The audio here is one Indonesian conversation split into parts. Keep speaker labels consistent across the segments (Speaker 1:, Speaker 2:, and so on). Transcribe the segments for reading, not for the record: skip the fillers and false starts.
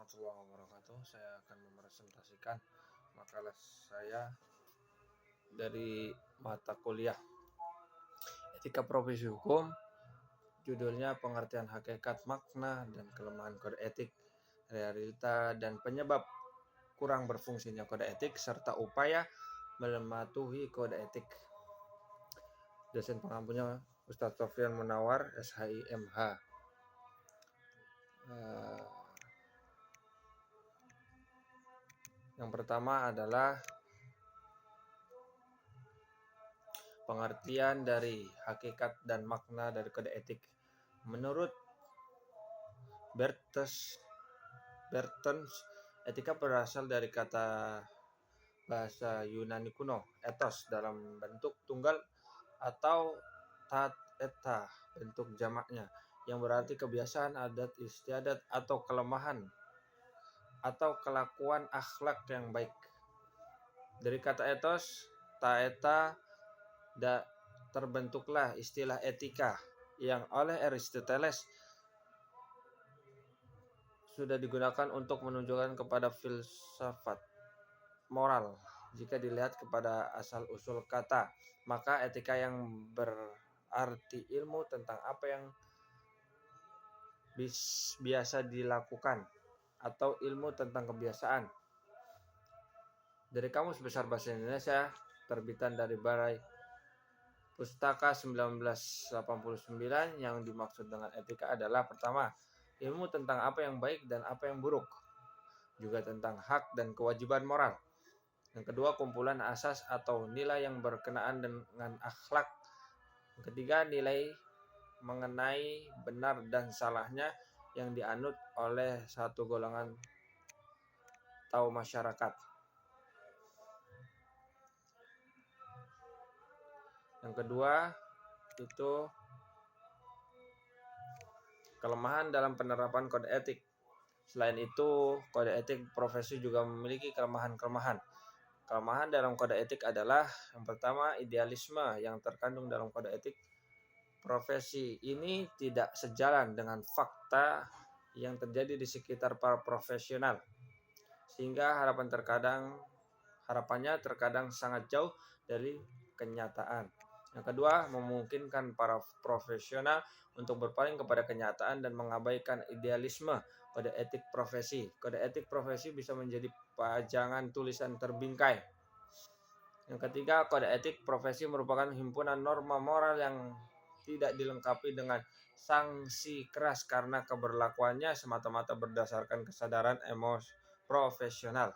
Speaker 1: warahmatullahi wabarakatuh. Saya akan mempresentasikan makalah saya dari mata kuliah Etika Profesi Hukum. Judulnya pengertian hakikat, makna, dan kelemahan kode etik, realita dan penyebab kurang berfungsinya kode etik, serta upaya mematuhi kode etik. Dosen pengampunya Ustadz Sofyan Munawar, SHIMH. Yang pertama adalah pengertian dari hakikat dan makna dari kode etik. Menurut Bertens, etika berasal dari kata bahasa Yunani kuno, ethos dalam bentuk tunggal atau tat eta bentuk jamaknya, yang berarti kebiasaan, adat istiadat, atau kelemahan atau kelakuan akhlak yang baik. Dari kata ethos, taeta, terbentuklah istilah etika yang oleh Aristoteles sudah digunakan untuk menunjukkan kepada filsafat moral. Jika dilihat kepada asal-usul kata, maka etika yang berarti ilmu tentang apa yang biasa dilakukan atau ilmu tentang kebiasaan. Dari Kamus Besar Bahasa Indonesia, terbitan dari Balai Pustaka 1989, yang dimaksud dengan etika adalah: pertama, ilmu tentang apa yang baik dan apa yang buruk, juga tentang hak dan kewajiban moral. Yang kedua, kumpulan asas atau nilai yang berkenaan dengan akhlak. Yang ketiga, nilai mengenai benar dan salahnya yang dianut oleh satu golongan atau masyarakat. Yang kedua, itu kelemahan dalam penerapan kode etik. Selain itu, kode etik profesi juga memiliki kelemahan-kelemahan. Kelemahan dalam kode etik adalah: yang pertama, idealisme yang terkandung dalam kode etik profesi ini tidak sejalan dengan fakta yang terjadi di sekitar para profesional, sehingga harapannya terkadang sangat jauh dari kenyataan. Yang kedua, memungkinkan para profesional untuk berpaling kepada kenyataan dan mengabaikan idealisme kode etik profesi. Kode etik profesi bisa menjadi pajangan tulisan terbingkai. Yang ketiga, kode etik profesi merupakan himpunan norma moral yang tidak dilengkapi dengan sanksi keras karena keberlakuannya semata-mata berdasarkan kesadaran emosi profesional.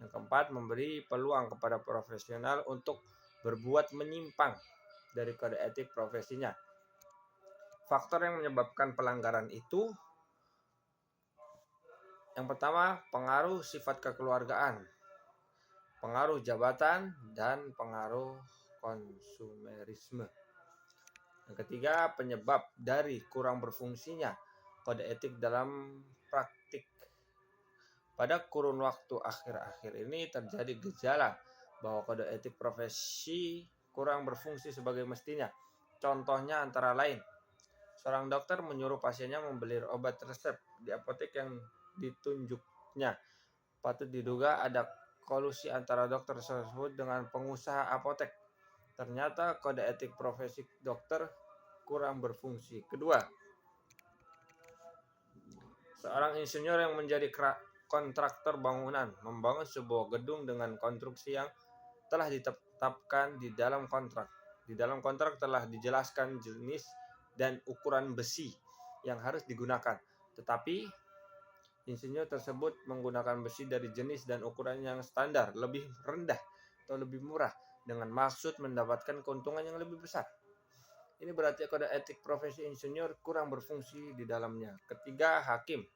Speaker 1: Yang keempat, memberi peluang kepada profesional untuk berbuat menyimpang dari kode etik profesinya. Faktor yang menyebabkan pelanggaran itu: yang pertama, pengaruh sifat kekeluargaan, pengaruh jabatan, dan pengaruh konsumerisme. Yang ketiga, penyebab dari kurang berfungsinya kode etik dalam praktik. Pada kurun waktu akhir-akhir ini terjadi gejala bahwa kode etik profesi kurang berfungsi sebagai mestinya. Contohnya antara lain: seorang dokter menyuruh pasiennya membeli obat resep di apotek yang ditunjuknya. Patut diduga ada kolusi antara dokter tersebut dengan pengusaha apotek. Ternyata kode etik profesi dokter kurang berfungsi. Kedua, seorang insinyur yang menjadi kontraktor bangunan membangun sebuah gedung dengan konstruksi yang telah ditetapkan di dalam kontrak. Di dalam kontrak telah dijelaskan jenis dan ukuran besi yang harus digunakan. Tetapi insinyur tersebut menggunakan besi dari jenis dan ukuran yang standar, lebih rendah atau lebih murah, dengan maksud mendapatkan keuntungan yang lebih besar. Ini berarti kode etik profesi insinyur kurang berfungsi di dalamnya. Ketiga, hakim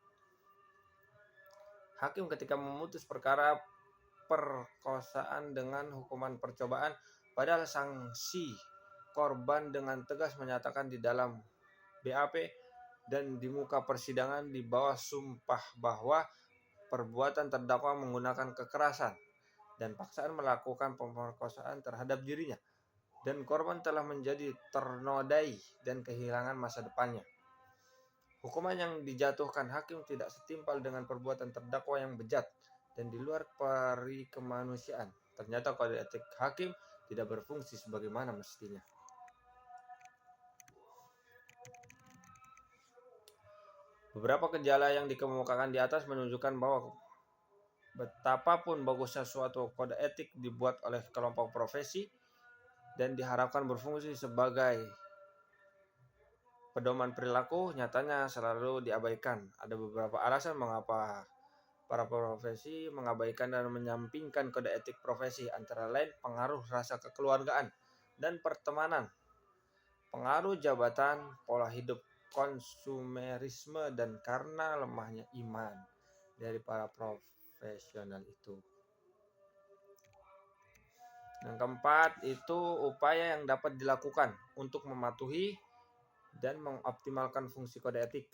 Speaker 1: ketika memutus perkara perkosaan dengan hukuman percobaan, padahal sanksi korban dengan tegas menyatakan di dalam BAP dan di muka persidangan di bawah sumpah bahwa perbuatan terdakwa menggunakan kekerasan dan paksaan melakukan pemerkosaan terhadap dirinya, dan korban telah menjadi ternodai dan kehilangan masa depannya. Hukuman yang dijatuhkan hakim tidak setimpal dengan perbuatan terdakwa yang bejat dan di luar peri kemanusiaan. Ternyata kode etik hakim tidak berfungsi sebagaimana mestinya. Beberapa gejala yang dikemukakan di atas menunjukkan bahwa betapapun bagusnya suatu kode etik dibuat oleh kelompok profesi dan diharapkan berfungsi sebagai pedoman perilaku, nyatanya selalu diabaikan. Ada beberapa alasan mengapa para profesi mengabaikan dan menyampingkan kode etik profesi, antara lain pengaruh rasa kekeluargaan dan pertemanan, pengaruh jabatan, pola hidup konsumerisme, dan karena lemahnya iman dari para profesional itu. Yang keempat itu upaya yang dapat dilakukan untuk mematuhi dan mengoptimalkan fungsi kode etik.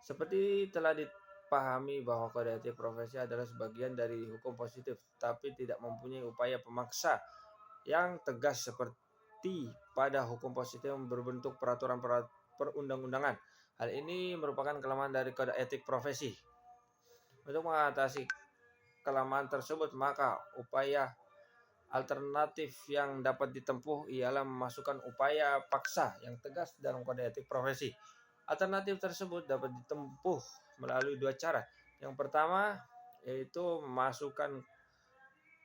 Speaker 1: Seperti telah dipahami bahwa kode etik profesi adalah sebagian dari hukum positif, tapi tidak mempunyai upaya pemaksa yang tegas seperti pada hukum positif yang berbentuk peraturan perundang-undangan. Hal ini merupakan kelemahan dari kode etik profesi. Untuk mengatasi kelemahan tersebut, maka upaya alternatif yang dapat ditempuh ialah memasukkan upaya paksa yang tegas dalam kode etik profesi. Alternatif tersebut dapat ditempuh melalui dua cara. Yang pertama yaitu memasukkan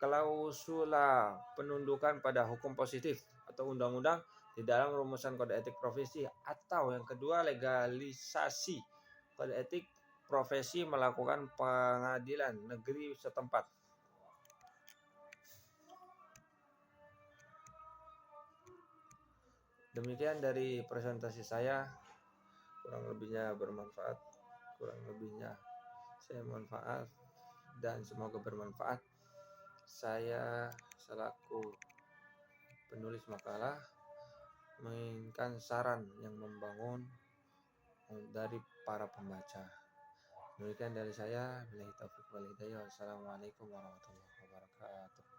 Speaker 1: klausula penundukan pada hukum positif atau undang-undang di dalam rumusan kode etik profesi, atau yang kedua legalisasi kode etik profesi melakukan pengadilan negeri setempat. Demikian dari presentasi saya, kurang lebihnya bermanfaat, kurang lebihnya saya mohon maaf dan semoga bermanfaat. Saya selaku penulis makalah menginginkan saran yang membangun dari para pembaca. Demikian dari saya, billahi taufiq wal hidayah. Wassalamualaikum warahmatullahi wabarakatuh.